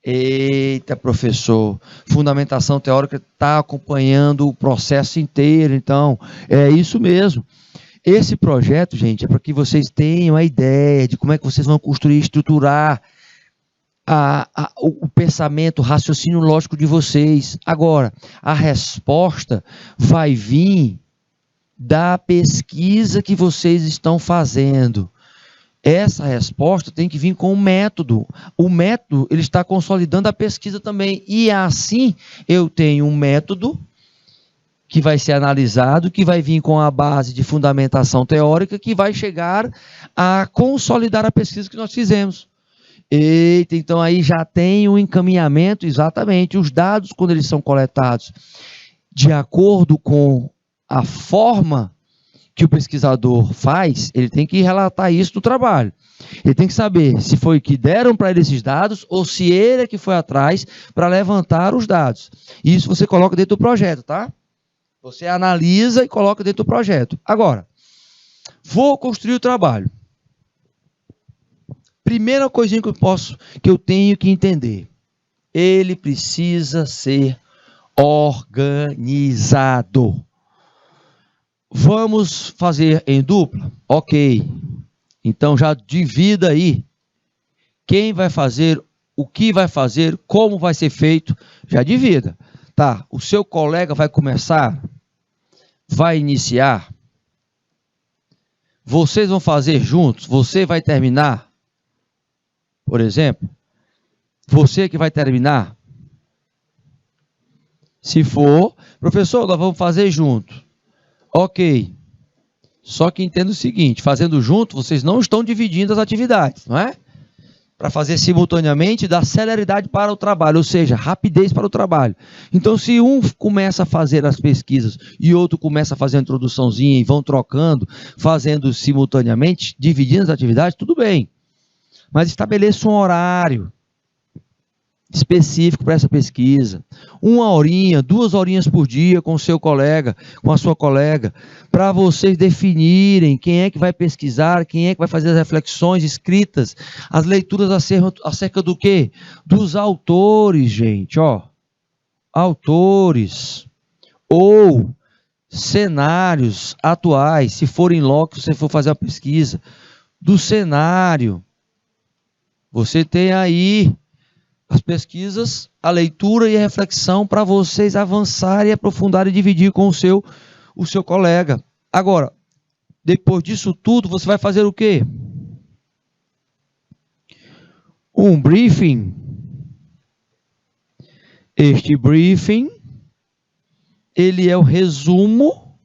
Eita, professor, fundamentação teórica está acompanhando o processo inteiro, então é isso mesmo. Esse projeto, gente, é para que vocês tenham a ideia de como é que vocês vão construir, estruturar o pensamento, o raciocínio lógico de vocês. Agora, a resposta vai vir da pesquisa que vocês estão fazendo. Essa resposta tem que vir com um método. O método, ele está consolidando a pesquisa também. E assim, eu tenho um método que vai ser analisado, que vai vir com a base de fundamentação teórica, que vai chegar a consolidar a pesquisa que nós fizemos. Eita, então aí já tem um encaminhamento, exatamente. Os dados, quando eles são coletados de acordo com a forma que o pesquisador faz, ele tem que relatar isso no trabalho. Ele tem que saber se foi que deram para ele esses dados ou se ele é que foi atrás para levantar os dados. Isso você coloca dentro do projeto, tá? Você analisa e coloca dentro do projeto. Agora, vou construir o trabalho. Primeira coisinha que eu tenho que entender. Ele precisa ser organizado. Vamos fazer em dupla? Ok. Então já divida aí. Quem vai fazer, o que vai fazer, como vai ser feito, já divida. Tá, o seu colega vai começar, vai iniciar. Vocês vão fazer juntos, você vai terminar. Por exemplo, você que vai terminar. Se for, professor, nós vamos fazer junto. Ok. Só que entenda o seguinte, fazendo junto, vocês não estão dividindo as atividades, não é? Para fazer simultaneamente, dá celeridade para o trabalho, ou seja, rapidez para o trabalho. Então, se um começa a fazer as pesquisas e outro começa a fazer a introduçãozinha e vão trocando, fazendo simultaneamente, dividindo as atividades, tudo bem. Mas estabeleça um horário específico para essa pesquisa. 1 horinha, 2 horinhas por dia com o seu colega, com a sua colega, para vocês definirem quem é que vai pesquisar, quem é que vai fazer as reflexões escritas, as leituras acerca do quê? Dos autores, gente, autores, ou cenários atuais, se for em loco, se você for fazer a pesquisa, do cenário. Você tem aí as pesquisas, a leitura e a reflexão para vocês avançarem, aprofundarem e dividir com o seu colega. Agora, depois disso tudo, você vai fazer o quê? Um briefing. Este briefing, ele é o resumo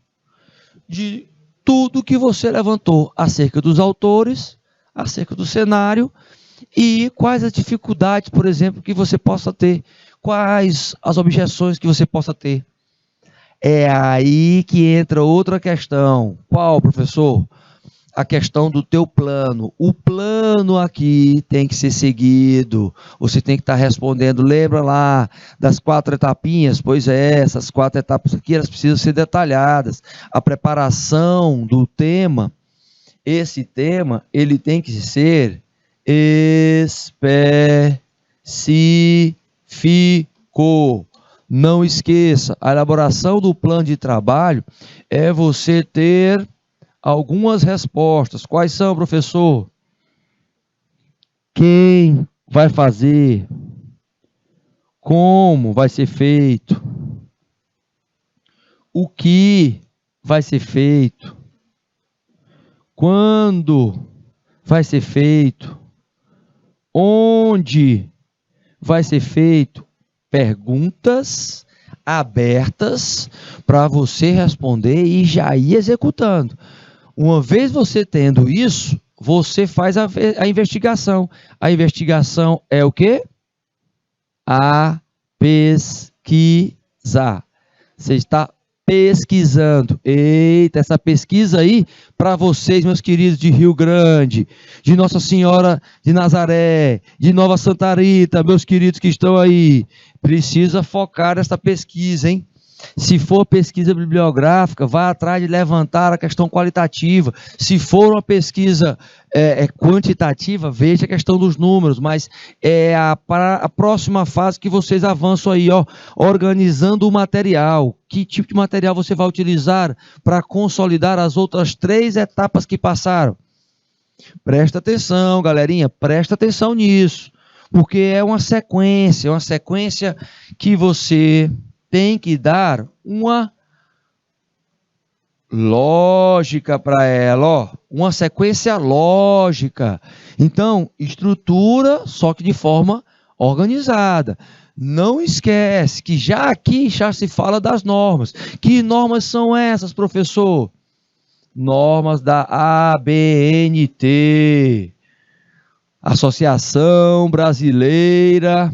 de tudo que você levantou acerca dos autores, acerca do cenário, e quais as dificuldades, por exemplo, que você possa ter, quais as objeções que você possa ter. É aí que entra outra questão. Qual, professor? A questão do teu plano. O plano aqui tem que ser seguido. Você tem que estar respondendo. Lembra lá das 4 etapinhas? Pois é, essas 4 etapas aqui, elas precisam ser detalhadas. A preparação do tema, esse tema, ele tem que ser específico. Não esqueça, a elaboração do plano de trabalho é você ter algumas respostas. Quais são, professor? Quem vai fazer? Como vai ser feito? O que vai ser feito? Quando vai ser feito? Onde vai ser feito? Perguntas abertas para você responder e já ir executando. Uma vez você tendo isso, você faz a investigação. A investigação é o quê? A pesquisa. Você está pesquisando. Eita, essa pesquisa aí, para vocês, meus queridos de Rio Grande, de Nossa Senhora de Nazaré, de Nova Santa Rita, meus queridos que estão aí, precisa focar nessa pesquisa, hein? Se for pesquisa bibliográfica, vá atrás de levantar a questão qualitativa. Se for uma pesquisa quantitativa, veja a questão dos números, mas é a próxima fase que vocês avançam aí, ó, organizando o material. Que tipo de material você vai utilizar para consolidar as outras 3 etapas que passaram? Presta atenção, galerinha, presta atenção nisso, porque é uma sequência que você tem que dar uma lógica para ela, ó, uma sequência lógica. Então, estrutura, só que de forma organizada. Não esquece que aqui já se fala das normas. Que normas são essas, professor? Normas da ABNT, Associação Brasileira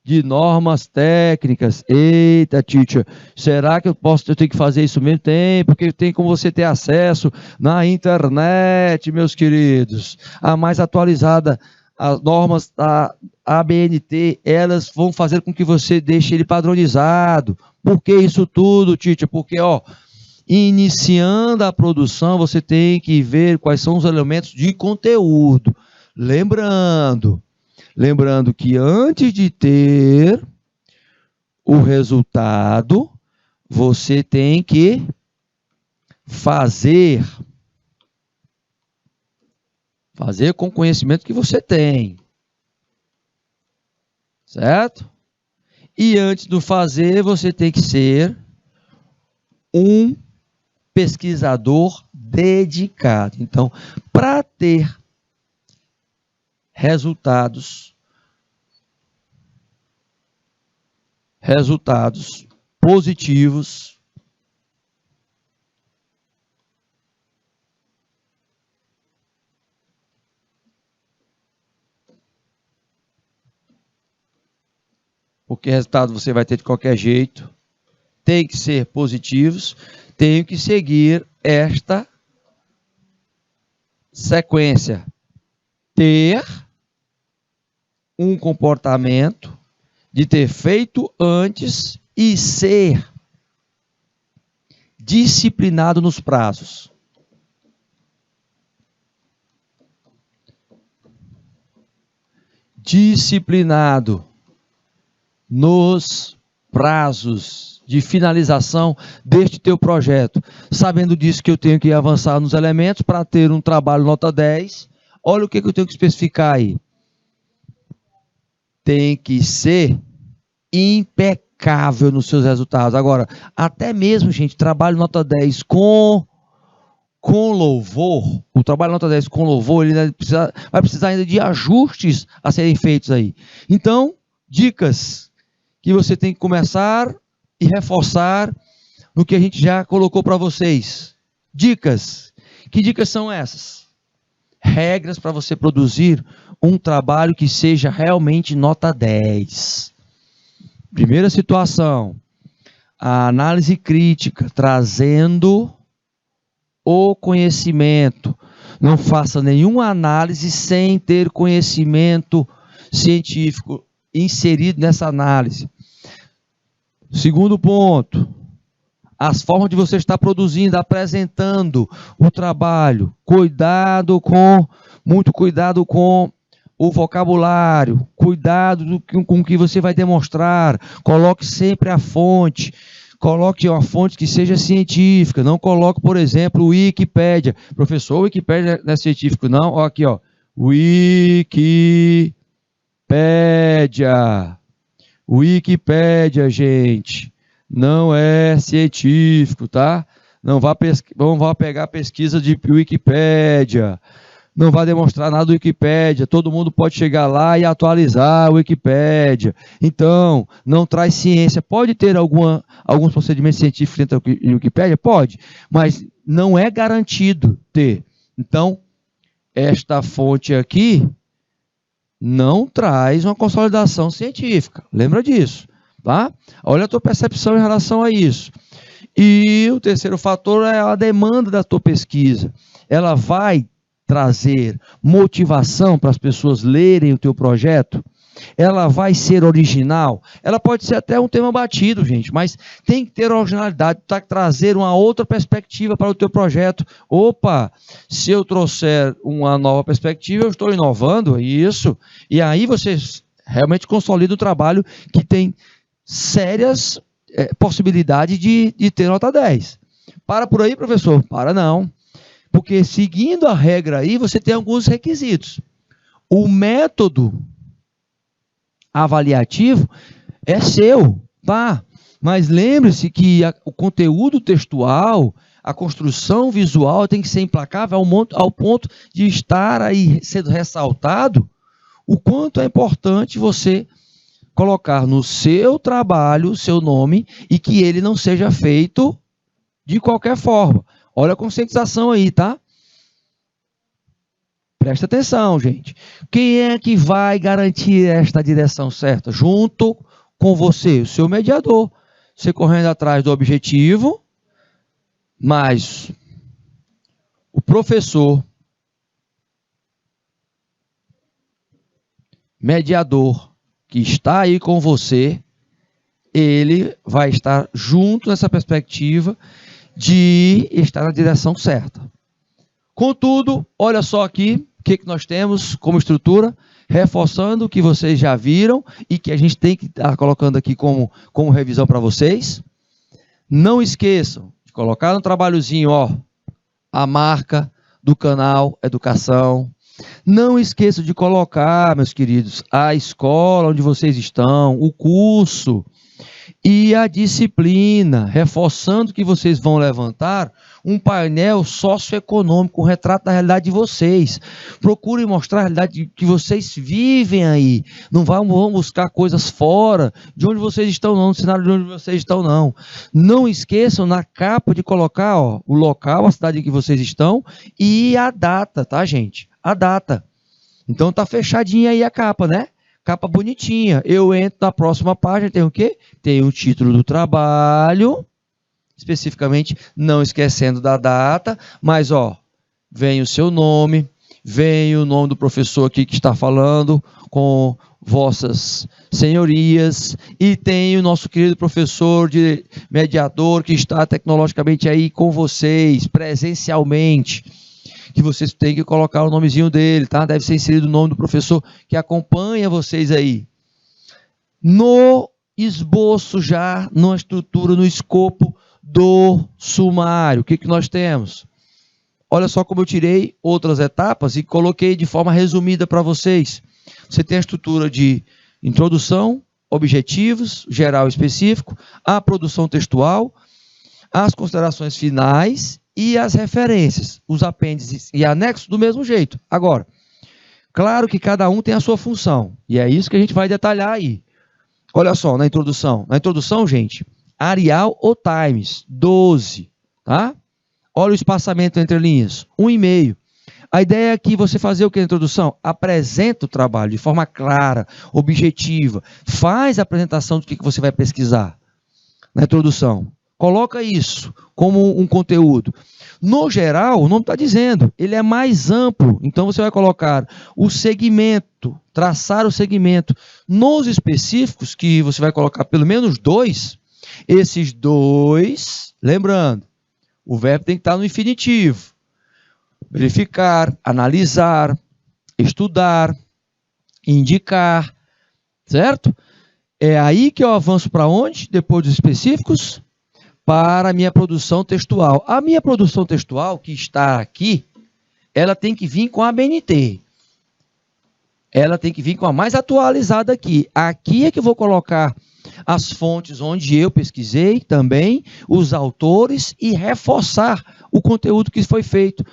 de Normas Técnicas. Eita, teacher, será que eu tenho que fazer isso mesmo? Tem, porque tem como você ter acesso na internet, meus queridos. A mais atualizada, as normas da ABNT, elas vão fazer com que você deixe ele padronizado. Por que isso tudo, teacher? Porque, ó, iniciando a produção, você tem que ver quais são os elementos de conteúdo. Lembrando que antes de ter o resultado, você tem que fazer com o conhecimento que você tem, certo? E antes do fazer, você tem que ser um pesquisador dedicado. Então, para ter resultados positivos, porque resultado você vai ter de qualquer jeito, tem que ser positivos, tenho que seguir esta sequência. Ter um comportamento de ter feito antes e ser disciplinado nos prazos. Disciplinado nos prazos de finalização deste teu projeto. Sabendo disso que eu tenho que avançar nos elementos para ter um trabalho nota 10, olha o que eu tenho que especificar aí. Tem que ser impecável nos seus resultados. Agora, até mesmo, gente, trabalho nota 10 com louvor, o trabalho nota 10 com louvor, ele vai precisar ainda de ajustes a serem feitos aí. Então, dicas que você tem que começar e reforçar no que a gente já colocou para vocês. Dicas. Que dicas são essas? Regras para você produzir um trabalho que seja realmente nota 10. Primeira situação, a análise crítica, trazendo o conhecimento. Não faça nenhuma análise sem ter conhecimento científico inserido nessa análise. Segundo ponto, as formas de você estar produzindo, apresentando o trabalho. Muito cuidado com o vocabulário, cuidado com o que você vai demonstrar. Coloque sempre a fonte. Coloque uma fonte que seja científica. Não coloque, por exemplo, o Wikipédia. Professor, o Wikipédia não é científico, não. Ó, aqui, ó. Wikipédia, gente. Não é científico, tá? Não vá pegar pesquisa de Wikipédia. Não vai demonstrar nada do Wikipédia. Todo mundo pode chegar lá e atualizar o Wikipédia. Então, não traz ciência. Pode ter alguns procedimentos científicos dentro da Wikipédia? Pode. Mas não é garantido ter. Então, esta fonte aqui não traz uma consolidação científica. Lembra disso, tá? Olha a tua percepção em relação a isso. E o terceiro fator é a demanda da tua pesquisa. Ela vai trazer motivação para as pessoas lerem o teu projeto? Ela vai ser original? Ela pode ser até um tema batido, gente, mas tem que ter originalidade, tá? Trazer uma outra perspectiva para o teu projeto. Opa, se eu trouxer uma nova perspectiva, eu estou inovando, isso. E aí você realmente consolida o trabalho que tem sérias possibilidades de ter nota 10. Para por aí, professor? Para não. Porque seguindo a regra aí, você tem alguns requisitos. O método avaliativo é seu, tá? Mas lembre-se que o conteúdo textual, a construção visual tem que ser implacável ao ponto de estar aí sendo ressaltado o quanto é importante você colocar no seu trabalho o seu nome e que ele não seja feito de qualquer forma. Olha a conscientização aí, tá? Presta atenção, gente. Quem é que vai garantir esta direção certa? Junto com você, o seu mediador. Você correndo atrás do objetivo, mas o professor, mediador, que está aí com você, ele vai estar junto nessa perspectiva de estar na direção certa. Contudo, olha só aqui o que nós temos como estrutura, reforçando o que vocês já viram e que a gente tem que estar colocando aqui como revisão para vocês. Não esqueçam de colocar no trabalhozinho, ó, a marca do canal Educação. Não esqueçam de colocar, meus queridos, a escola onde vocês estão, o curso e a disciplina, reforçando que vocês vão levantar um painel socioeconômico, um retrato da realidade de vocês. Procurem mostrar a realidade que vocês vivem aí. Não vão buscar coisas fora de onde vocês estão, não, no cenário de onde vocês estão, não. Não esqueçam na capa de colocar, ó, o local, a cidade em que vocês estão e a data, tá, gente? A data. Então tá fechadinha aí a capa, né? Capa bonitinha. Eu entro na próxima página, tem o quê? Tem o título do trabalho, especificamente, não esquecendo da data, mas, ó, vem o seu nome, vem o nome do professor aqui que está falando com vossas senhorias, e tem o nosso querido professor de mediador que está tecnologicamente aí com vocês, presencialmente, que vocês têm que colocar o nomezinho dele, tá? Deve ser inserido o nome do professor que acompanha vocês aí. No esboço já, na estrutura, no escopo do sumário, o que nós temos? Olha só como eu tirei outras etapas e coloquei de forma resumida para vocês. Você tem a estrutura de introdução, objetivos, geral e específico, a produção textual, as considerações finais e as referências, os apêndices e anexos do mesmo jeito. Agora, claro que cada um tem a sua função, e é isso que a gente vai detalhar aí. Olha só, na introdução. Na introdução, gente, Arial ou Times, 12, tá? Olha o espaçamento entre linhas, 1,5. A ideia é que você fazer o que na introdução? Apresenta o trabalho de forma clara, objetiva. Faz a apresentação do que você vai pesquisar na introdução. Coloca isso como um conteúdo. No geral, o nome está dizendo, ele é mais amplo. Então, você vai colocar o segmento, traçar o segmento. Nos específicos, que você vai colocar pelo menos 2, esses 2, lembrando, o verbo tem que estar no infinitivo. Verificar, analisar, estudar, indicar, certo? É aí que eu avanço para onde? Depois dos específicos? Para a minha produção textual. A minha produção textual, que está aqui, ela tem que vir com a BNT. Ela tem que vir com a mais atualizada aqui. Aqui é que eu vou colocar as fontes onde eu pesquisei também, os autores e reforçar o conteúdo que foi feito.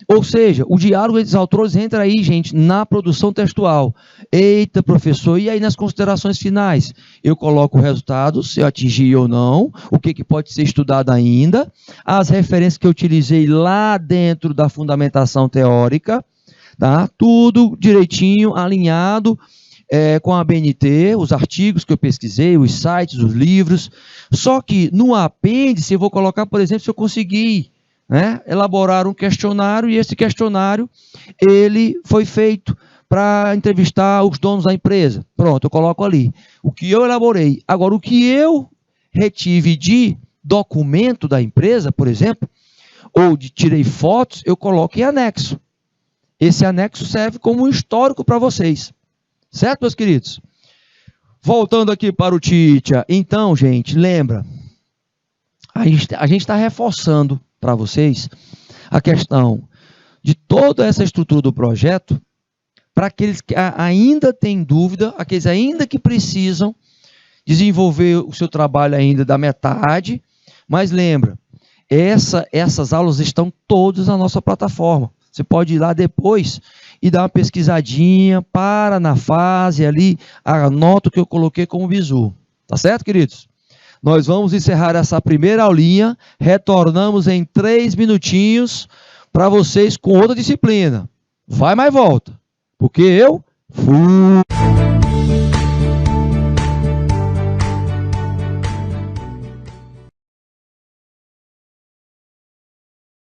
Ou seja, o diálogo entre os autores entra aí, gente, na produção textual. Eita, professor, e aí nas considerações finais? Eu coloco o resultado, se eu atingi ou não, o que pode ser estudado ainda, as referências que eu utilizei lá dentro da fundamentação teórica, tá? Tudo direitinho, alinhado com a BNT, os artigos que eu pesquisei, os sites, os livros. Só que no apêndice eu vou colocar, por exemplo, se eu conseguir elaborar um questionário, e esse questionário ele foi feito para entrevistar os donos da empresa. Pronto, eu coloco ali. O que eu elaborei. Agora, o que eu retive de documento da empresa, por exemplo, ou tirei fotos, eu coloco em anexo. Esse anexo serve como um histórico para vocês. Certo, meus queridos? Voltando aqui para o Titia. Então, gente, lembra, a gente está reforçando para vocês a questão de toda essa estrutura do projeto, para aqueles que ainda têm dúvida, aqueles ainda que precisam desenvolver o seu trabalho ainda da metade, mas lembra, essas aulas estão todas na nossa plataforma. Você pode ir lá depois e dar uma pesquisadinha, para na fase ali, anota o que eu coloquei como bizu. Tá certo, queridos? Nós vamos encerrar essa primeira aulinha, retornamos em 3 minutinhos para vocês com outra disciplina. Vai, mais volta, porque eu fui.